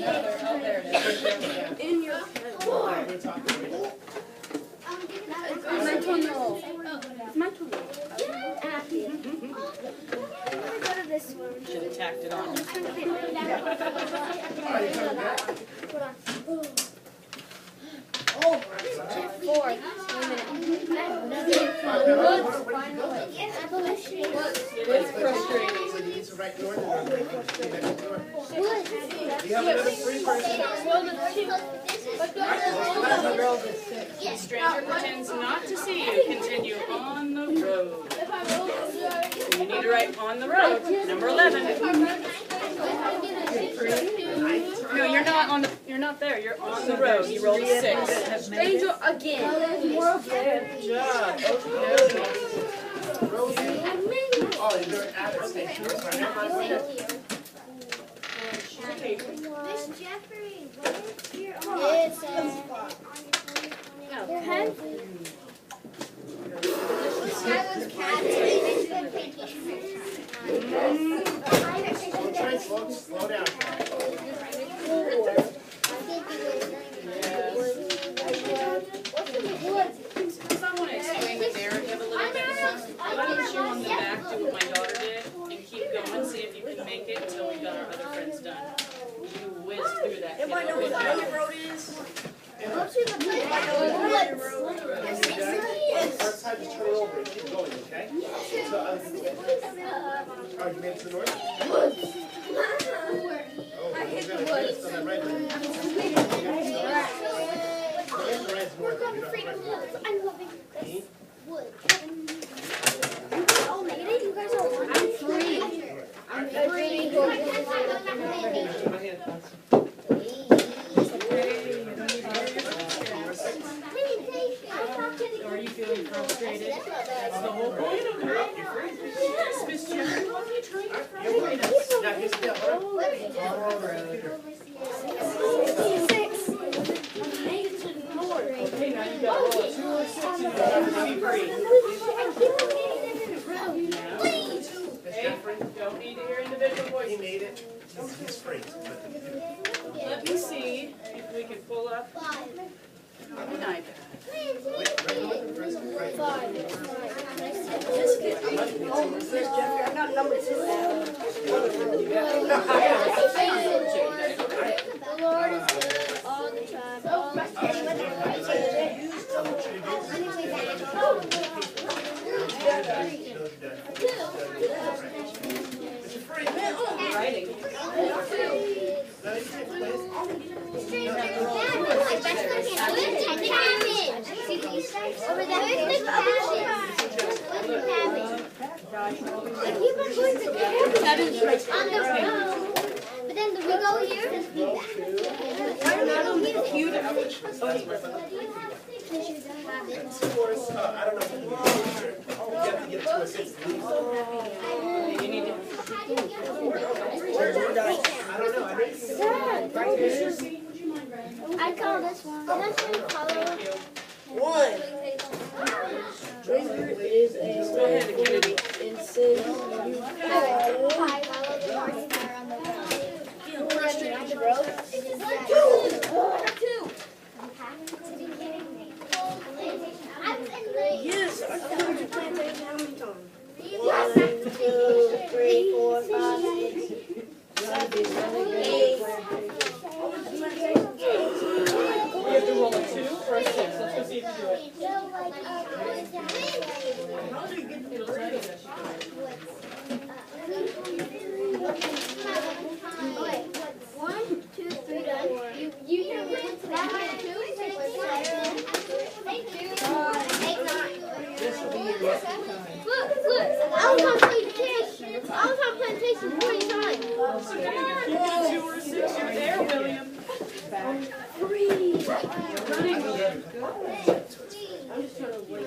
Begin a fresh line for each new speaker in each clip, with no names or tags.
there it is.
In your head. My toenail. My toenail.
Go to this one.
Should have tacked it on.
Oh, 4.
It's frustrating. Stranger pretends not to see you. Continue on the road. You need to write on the road. Number 11. No, you're not on the. You're not there. You're on the road. You rolled a 6.
Stranger again.
Good job.
Oh, you're at the station.
Miss Jeffrey, what is your Yes,
Slow down.
Someone explain the narrative a little bit. Why don't you on the back do what my daughter did and keep going, see if you can make it until we got our other friends done. You whizzed through that.
Everybody know what the other road is?
First time you turn over and keep going, okay? So, you made it to the north? Oh, I hit the woods.
I'm loving this wood. Oh, you guys are I'm free. I'm free.
Are you feeling frustrated? That's the whole point of it. Yes, Miss Jeffrey, what are you trying to frustrate us?
Now, here's the deal.
Okay, now you got all 2 or 6 and you have to be free. Hey, don't need to hear individual
He
voices.
made it. He's free.
Let me see if we can pull up an iPad.
Miss Jeffrey, I got number 2 now.
The Lord is good all the time.
Writing.
But then we go here.
I don't know. You have to get it to a 6 at least.
You need to.
I don't know.
I call this one. That's the color.
1. Stranger is a
Go ahead, Kennedy.
incision. Yes, I told you plantation how many times? 1, 2, 3, 4, 5, 6, 7, 8.
You have to roll a 2 or a 6. Let's go see if you do it.
How do you get the
Wait, 1, 2, 3, done. You can read that one too. 8, 9. Look. I was on plantation 40 times.
Okay, you're keeping 2 or 6. You're there, William.
Free.
Running.
I'm just trying to wait.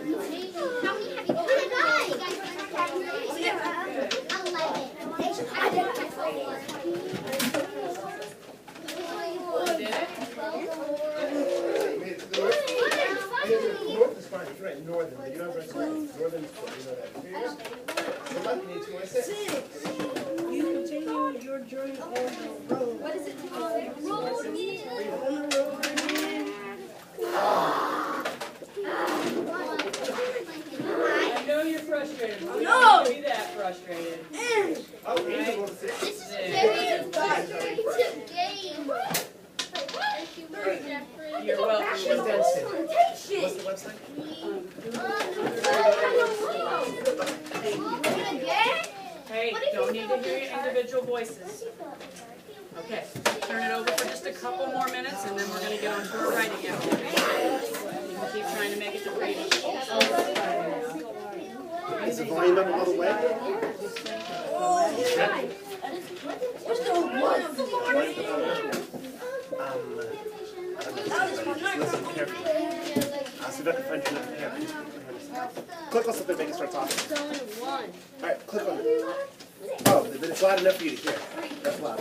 Did it?
North is fine. You're right, northern. But you don't have northern. Northern is good. You know that. So lucky you need 2 or 6.
You continue your journey on the road.
What is it?
You're welcome.
She's dancing. What's the website?
Hey, don't need to hear your individual voices. Okay, turn it over for just a couple more minutes and then we're gonna get on to our writing activity. We'll keep trying to make it to freedom.
Is the volume up all the way? Listen carefully. I'll see if I can find your note here. Click on something, make it start talking. Alright, click on it. Oh, then it's loud enough for you to hear. That's loud.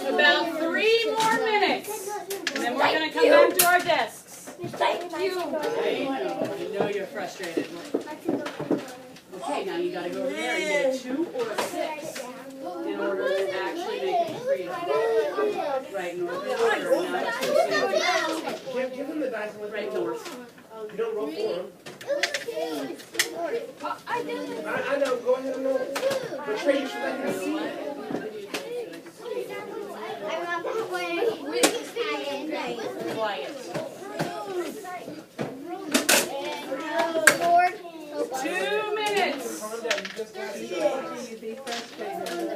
About 3 more minutes and then we're gonna come back to our desks.
Thank you.
I know you're frustrated. Okay, now you gotta go over there and get a 2 or a 6 in order to actually make it to freedom. Right north.
Give them the dice and let
Right
them roll.
north.
You don't roll for them.
I
know, go ahead and roll. But Trey, you should let him see.
Quiet. 2 minutes.
Calm down, you just got it.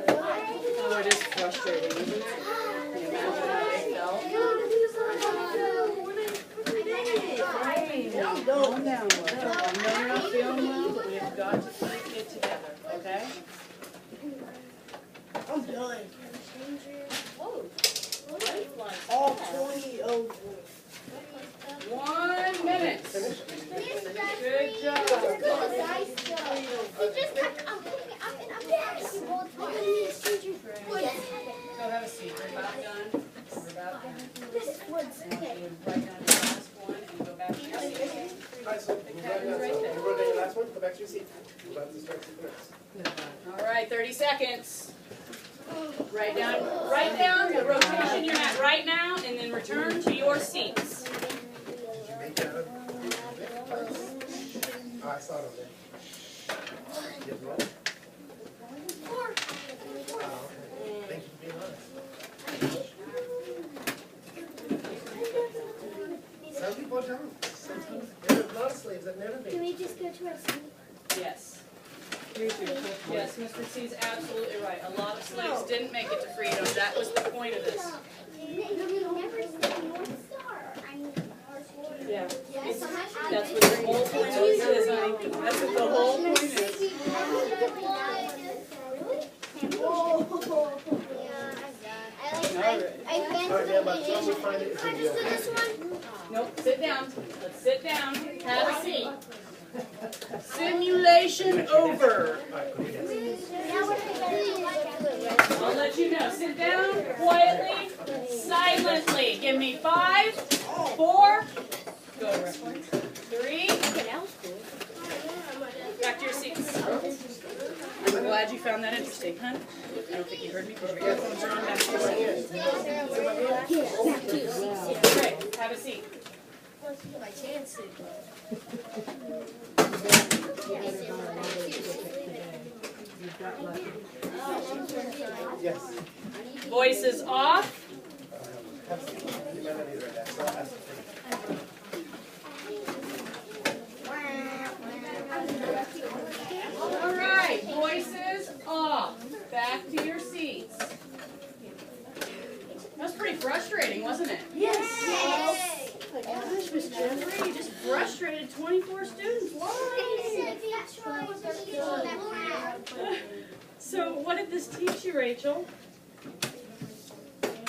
Oh, it is frustrating, isn't it? Can you imagine how they felt? Calm down, Laura. I know you're not feeling well, but we have got to keep it together, okay?
I'm done.
Lifeline.
All 20 over.
1 minute. Good job. So have a seat. We're about done. We're about done.
This one's
I want you to write down the last one and go back to your seat.
Alright, so we're right down your last one, go back to your seat. We're about to start the minutes.
All right, 30 seconds. Write down the rotation you're at right now and then return to your seats.
Did you make that up? Oh, I saw it over there. You have roll? Oh, okay. Thank you for being honest. Some people don't. Sometimes there are a lot of slaves that never
Can
make it.
we just go to our seat?
Yes. Yes, Mr. C's absolutely right. A lot of slaves didn't make it to freedom. That was the point of this.
Never said North Star.
Yeah. That's what the whole point of this is, honey. That's what the whole point is.
Alright, man, by the time we find it, it's gonna be okay.
Nope, sit down. Let's sit down. Have a seat. Simulation over.
Alright, go ahead.
I'll let you know. Sit down quietly, silently. Give me 5, 4, go over. 3, back to your seats. I'm glad you found that interesting, huh? I don't think you heard me. Put your earphones on. Back to your seats. Okay, have a seat.
Yes.
Voices off.
You might not need to write that, so I'll ask for you.
All right, voices off. Back to your seats. That was pretty frustrating, wasn't it?
Yes.
Oh gosh, Miss Jennifer, you just frustrated 24 students. Why? So what did this teach you, Rachel?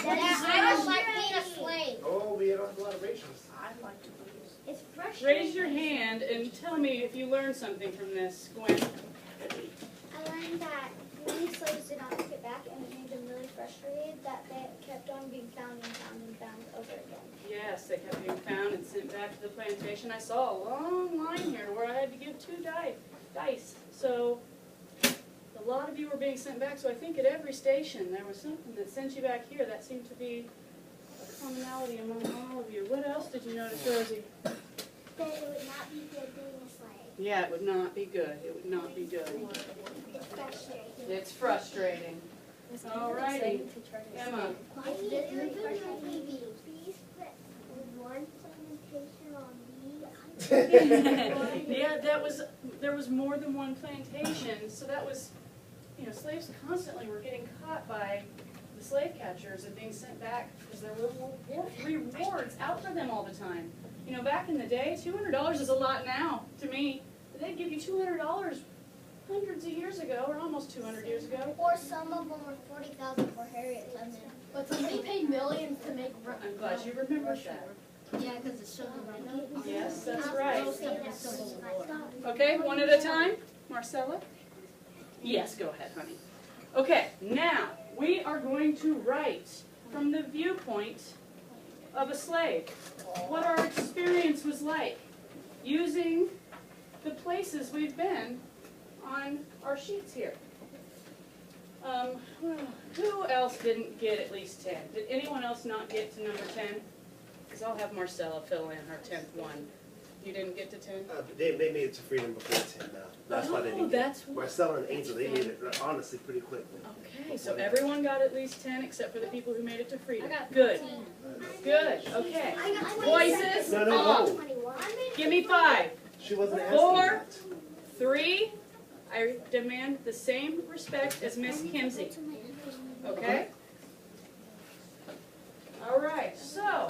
I don't like being a slave.
Oh, we have a lot of rations.
It's frustrating.
Raise your hand and tell me if you learned something from this, Gwen.
I learned that many slaves did not make it back, and it made them really frustrated that they kept on being found and found and found over again.
Yes, they kept being found and sent back to the plantation. I saw a long line here where I had to give 2 dice. So a lot of you were being sent back, so I think at every station there was something that sent you back here. That seemed to be a commonality among all of you. What else did you notice, Rosie?
That it would not be good being a slave.
Yeah, it would not be good. It would not be good.
It's frustrating.
It's frustrating. Alrighty, Emma.
If this is for TV, please put one plantation on these.
Yeah, there was more than one plantation, so that was, slaves constantly were getting caught by the slave catchers and being sent back because there were rewards out for them all the time. Back in the day, $200 is a lot now to me. But they'd give you $200 hundreds of years ago, or almost 200 years ago.
Or some of them were 40,000 for Harriet Tubman.
But somebody paid millions to make.
I'm glad you remembered that.
Yeah, because it's so good.
Yes, that's right.
Stop.
Okay, one at a time. Marcella? Yes, go ahead, honey. Okay, now we are going to write from the viewpoint of a slave what our experience was like using the places we've been on our sheets here. Who else didn't get at least 10? Did anyone else not get to number 10? Because I'll have Marcella fill in her 10th one. You didn't get to 10?
They made it to freedom before 10 now. That's why they didn't get
that's
it. Marcella and Angel, they made it honestly pretty quickly.
Okay, so everyone got at least 10 except for the people who made it to freedom.
I got
Good. Good, okay. Voices off.
21.
Give me 5.
She wasn't asking
4,
that.
3. I demand the same respect as Miss Kimsey. Okay? All right, so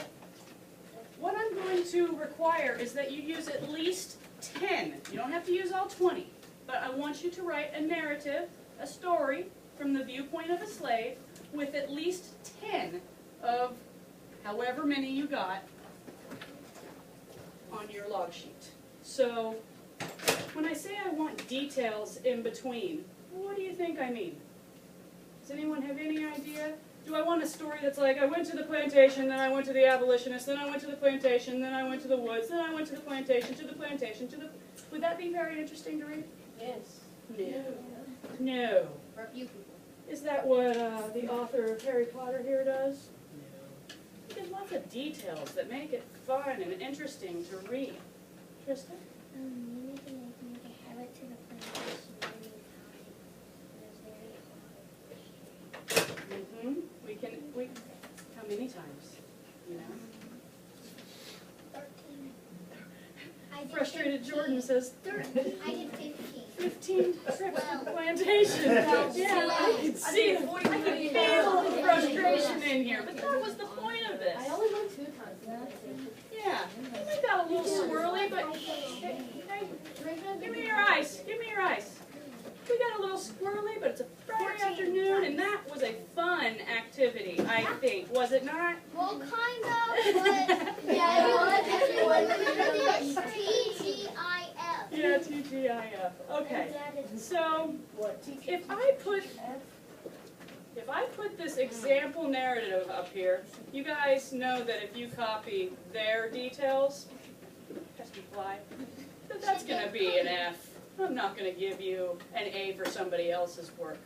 what I'm going to require is that you use at least 10. You don't have to use all 20, but I want you to write a narrative, a story from the viewpoint of a slave with at least 10 of however many you got on your log sheet. So when I say I want details in between, what do you think I mean? Does anyone have any idea? Do I want a story that's like, I went to the plantation, then I went to the abolitionist, then I went to the plantation, then I went to the woods, then I went to the plantation, to the plantation, to the... Would that be very interesting to read?
Yes.
No. No.
For a few people.
Is that what the author of Harry Potter here does? No. There's lots of details that make it fun and interesting to read. Tristan?
Maybe they can make a habit to the plantation every time. It was very
Mm-hmm. How many times? You know?
13. I did
Frustrated
15.
Jordan says
13. I did 15.
15 trips to the plantation. Yeah, I could see, I could feel the frustration in here, but that was the point of this.
I only went 2 times.
Yeah, we got a little swirly, but hey, give me your ice. Give me your ice. We got a little squirrely, but it's a Friday afternoon, and that was a fun activity, I think. Was it not?
Well, kind of, but yeah, it was TGIF.
Yeah, TGIF. Okay. So, if I put this example narrative up here, you guys know that if you copy their details, has to fly, that's going to be an F. I'm not going to give you an A for somebody else's work.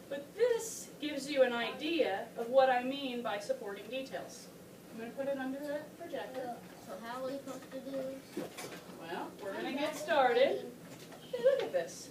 But this gives you an idea of what I mean by supporting details. I'm going to put it under the projector.
So how are we supposed to do this?
Well, we're going to get started. Hey, look at this.